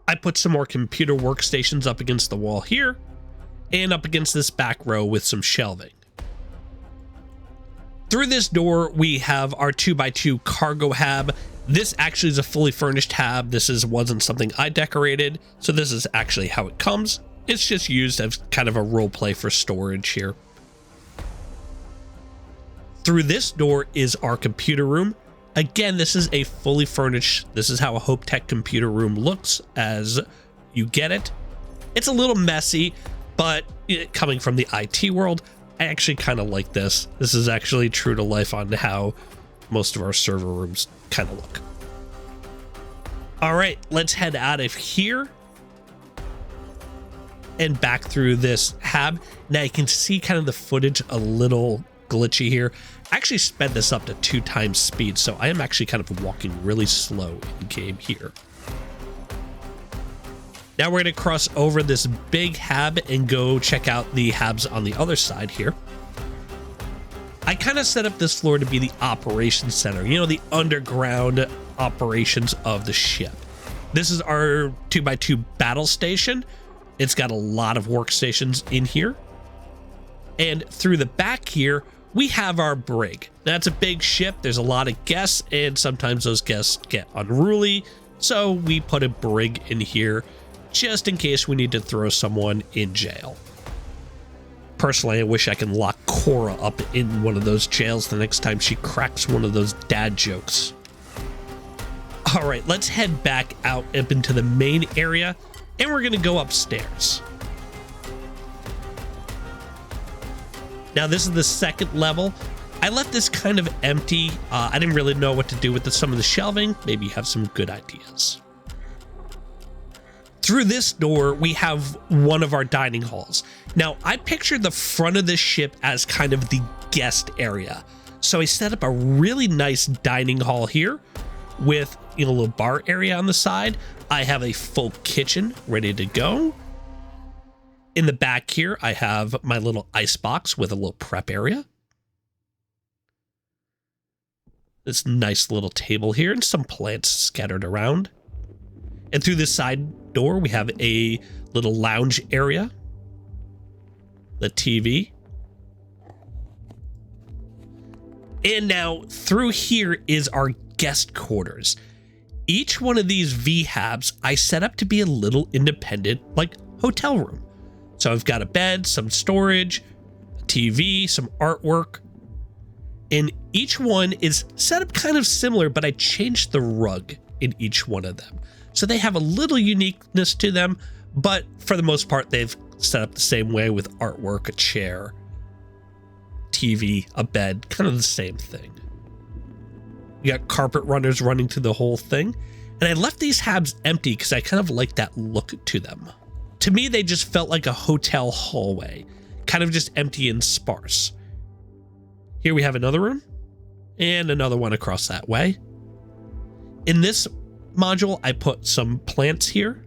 I put some more computer workstations up against the wall here and up against this back row with some shelving. Through this door, we have our 2x2 cargo hab. This actually is a fully furnished hab. This wasn't something I decorated, so this is actually how it comes. It's just used as kind of a role play for storage here. Through this door is our computer room. Again, this is a fully furnished, this is how a Hope Tech computer room looks as you get it. It's a little messy, but coming from the IT world, I actually kind of like this. This is actually true to life on how most of our server rooms kind of look. All right, let's head out of here and back through this hab. Now you can see kind of the footage a little glitchy here. I actually sped this up to 2x speed, so I am actually kind of walking really slow in game here. Now we're going to cross over this big hab and go check out the habs on the other side here. I kind of set up this floor to be the operations center, you know, the underground operations of the ship. This is our 2x2 battle station. It's got a lot of workstations in here. And through the back here, we have our brig. That's a big ship. There's a lot of guests, and sometimes those guests get unruly. So we put a brig in here just in case we need to throw someone in jail. Personally, I wish I could lock Cora up in one of those jails the next time she cracks one of those dad jokes. All right, let's head back out up into the main area, and we're going to go upstairs. Now, this is the second level. I left this kind of empty. I didn't really know what to do with some of the shelving. Maybe you have some good ideas. Through this door, we have one of our dining halls. Now, I pictured the front of this ship as kind of the guest area. So I set up a really nice dining hall here with a little bar area on the side. I have a full kitchen ready to go. In the back here, I have my little ice box with a little prep area. This nice little table here and some plants scattered around. And through this side door, we have a little lounge area. The TV. And now through here is our guest quarters. Each one of these VHABs I set up to be a little independent, like hotel room. So I've got a bed, some storage, a TV, some artwork. And each one is set up kind of similar, but I changed the rug in each one of them. So they have a little uniqueness to them, but for the most part, they've set up the same way with artwork, a chair, TV, a bed, kind of the same thing. You got carpet runners running through the whole thing. And I left these habs empty because I kind of like that look to them. To me, they just felt like a hotel hallway, kind of just empty and sparse. Here we have another room and another one across that way. In this module, I put some plants here.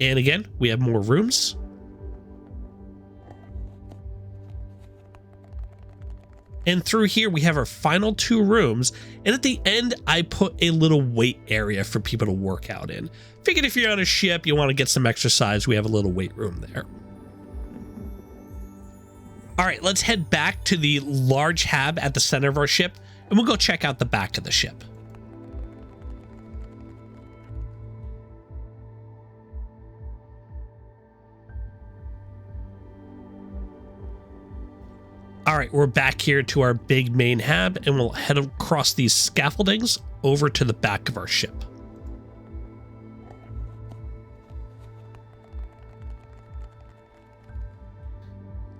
And again, we have more rooms. And through here, we have our final 2 rooms. And at the end, I put a little weight area for people to work out in. Figured if you're on a ship, you want to get some exercise, we have a little weight room there. All right, let's head back to the large hab at the center of our ship, and we'll go check out the back of the ship. All right, we're back here to our big main hab, and we'll head across these scaffoldings over to the back of our ship.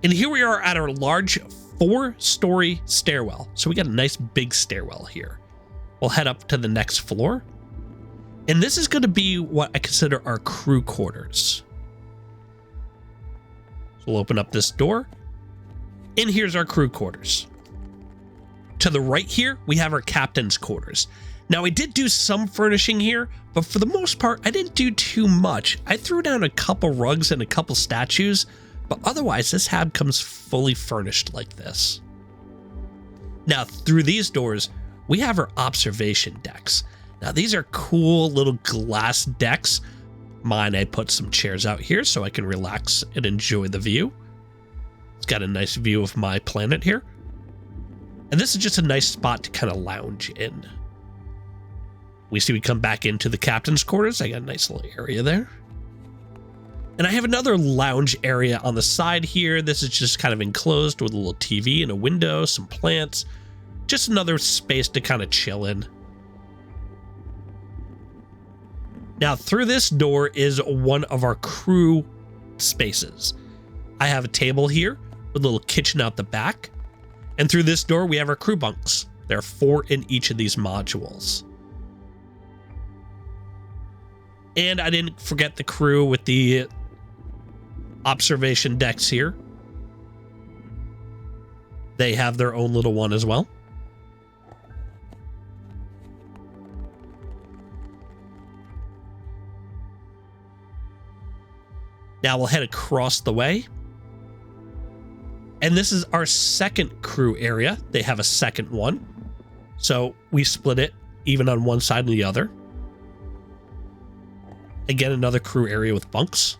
And here we are at our large 4-story stairwell. So we got a nice big stairwell here. We'll head up to the next floor. And this is going to be what I consider our crew quarters. So we'll open up this door. And here's our crew quarters. To the right here, we have our captain's quarters. Now, I did do some furnishing here, but for the most part, I didn't do too much. I threw down a couple rugs and a couple statues, but otherwise, this hab comes fully furnished like this. Now, through these doors, we have our observation decks. Now, these are cool little glass decks. Mine, I put some chairs out here so I can relax and enjoy the view. It's got a nice view of my planet here. And this is just a nice spot to kind of lounge in. We come back into the captain's quarters. I got a nice little area there. And I have another lounge area on the side here. This is just kind of enclosed with a little TV and a window, some plants. Just another space to kind of chill in. Now, through this door is one of our crew spaces. I have a table here with a little kitchen out the back. And through this door, we have our crew bunks. There are 4 in each of these modules. And I didn't forget the crew with the observation decks here. They have their own little one as well. Now we'll head across the way. And this is our second crew area. They have a second one. So we split it even on one side and the other. Again, another crew area with bunks.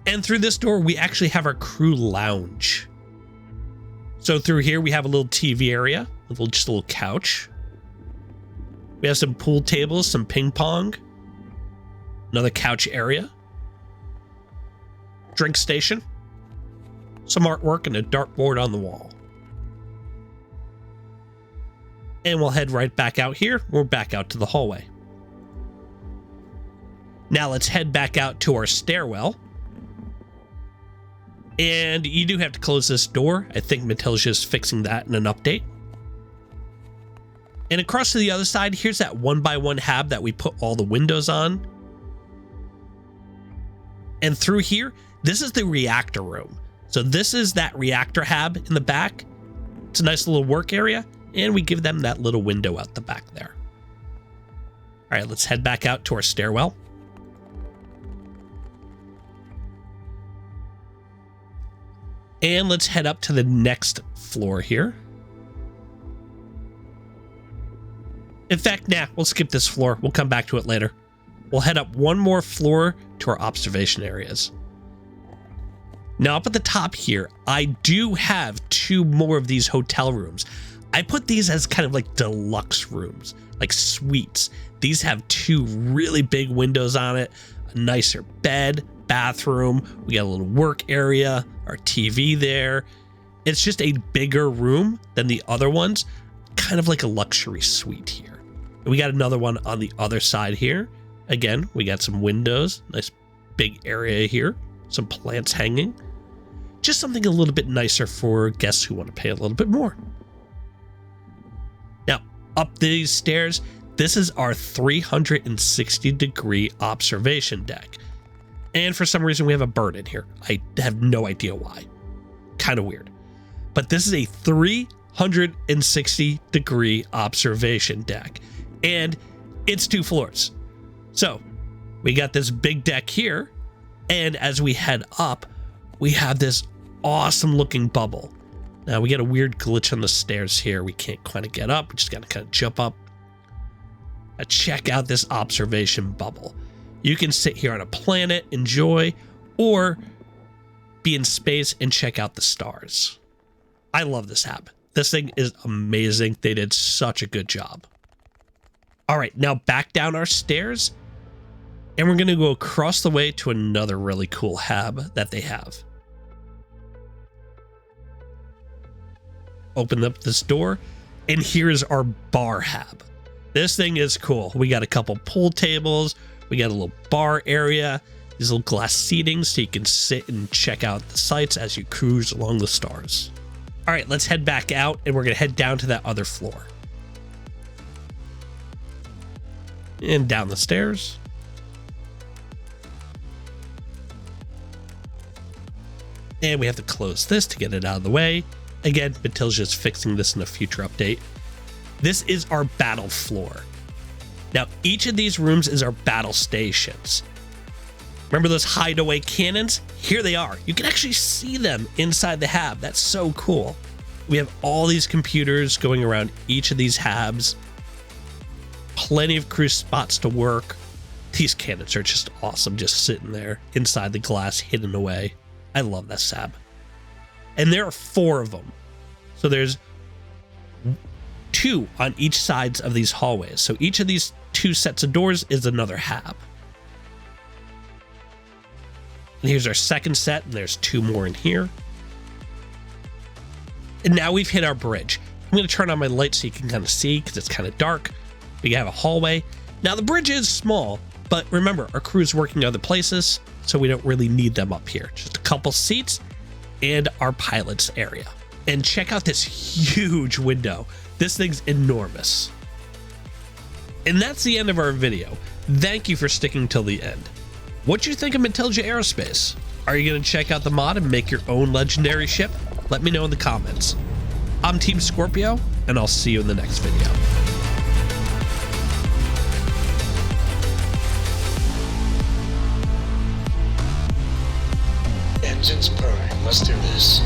And through this door, we actually have our crew lounge. So through here, we have a little TV area with just a little couch. We have some pool tables, some ping pong. Another couch area. Drink station. Some artwork and a dartboard on the wall. And we'll head right back out here. We're back out to the hallway. Now let's head back out to our stairwell. And you do have to close this door. I think Matilija's fixing that in an update. And across to the other side, here's that 1x1 hab that we put all the windows on. And through here, this is the reactor room. So this is that reactor hab in the back. It's a nice little work area. And we give them that little window out the back there. All right, let's head back out to our stairwell. And let's head up to the next floor here. In fact, we'll skip this floor. We'll come back to it later. We'll head up one more floor to our observation areas. Now up at the top here, I do have 2 more of these hotel rooms. I put these as kind of like deluxe rooms, like suites. These have 2 really big windows on it, a nicer bed, bathroom. We got a little work area, our TV there. It's just a bigger room than the other ones, kind of like a luxury suite here. And we got another one on the other side here. Again, we got some windows, nice big area here, some plants hanging. Just something a little bit nicer for guests who want to pay a little bit more. Now, up these stairs, This is our 360-degree observation deck. And for some reason, we have a bird in here. I have no idea why. Kind of weird. But this is a 360-degree observation deck. And it's 2 floors. So we got this big deck here. And as we head up, we have this awesome looking bubble. Now we get a weird glitch on the stairs here. We can't kind of get up. We just got to kind of jump up. Check out this observation bubble. You can sit here on a planet, enjoy, or be in space and check out the stars. I love this app. This thing is amazing. They did such a good job. All right, now back down our stairs, and we're going to go across the way to another really cool hab that they have. Open up this door, and here is our bar hab. This thing is cool. We got a couple pool tables. We got a little bar area, these little glass seating so you can sit and check out the sights as you cruise along the stars. All right, let's head back out, and we're going to head down to that other floor. And down the stairs. And we have to close this to get it out of the way. Again, Matilija's fixing this in a future update. This is our battle floor. Now, each of these rooms is our battle stations. Remember those hideaway cannons? Here they are. You can actually see them inside the hab. That's so cool. We have all these computers going around each of these habs. Plenty of crew spots to work. These cannons are just awesome, just sitting there inside the glass, hidden away. I love this hab. And there are 4 of them. So there's 2 on each sides of these hallways. So each of these 2 sets of doors is another hab. And here's our second set, and there's 2 more in here. And now we've hit our bridge. I'm going to turn on my light so you can kind of see, because it's kind of dark. We have a hallway. Now the bridge is small, but remember, our crew's working other places, so we don't really need them up here. Just a couple seats and our pilot's area. And check out this huge window. This thing's enormous. And that's the end of our video. Thank you for sticking till the end. What do you think of Matilija Aerospace? Are you going to check out the mod and make your own legendary ship? Let me know in the comments. I'm Team Scorpio, and I'll see you in the next video. Engines purring. Let's do this.